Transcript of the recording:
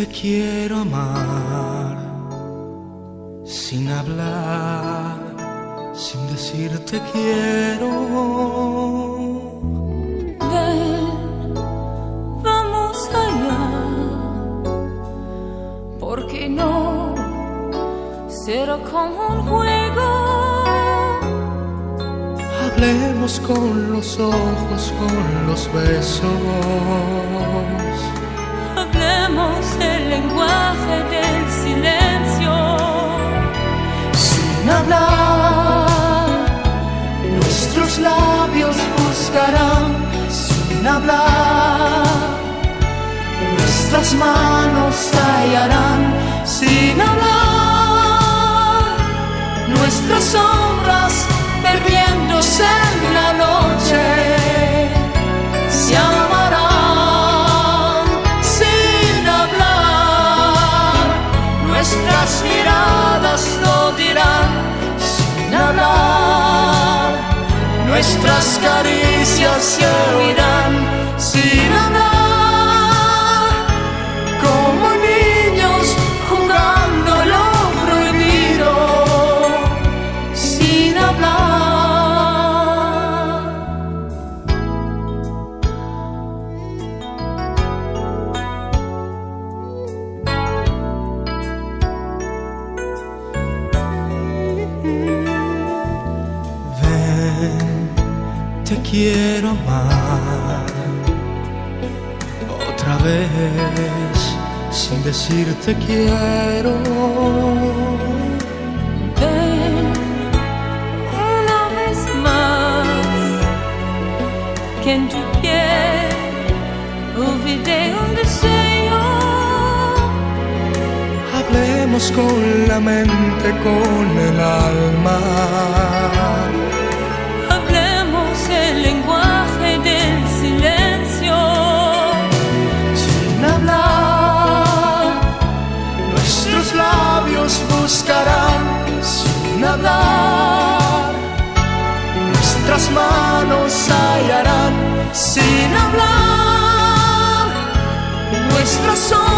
Te quiero amar sin hablar, sin decir te quiero. Ven, vamos allá, porque no será como un juego. Hablemos con los ojos, con los besos. Hablemos el lenguaje del silencio. Sin hablar, nuestros labios buscarán. Sin hablar, nuestras manos hallarán. Sin hablar, nuestras sombras perdiéndose en la noche se amarán. Nuestras miradas lo dirán sin hablar, nuestras caricias se oirán sin hablar, como niños jugando lo prohibido sin hablar. Te quiero amar otra vez sin decir te quiero. Ven una vez más, que en tu piel olvidé un deseo. Hablemos con la mente, con el alma. El lenguaje del silencio. Sin hablar, nuestros labios buscarán. Sin hablar, nuestras manos hallarán. Sin hablar, nuestros ojos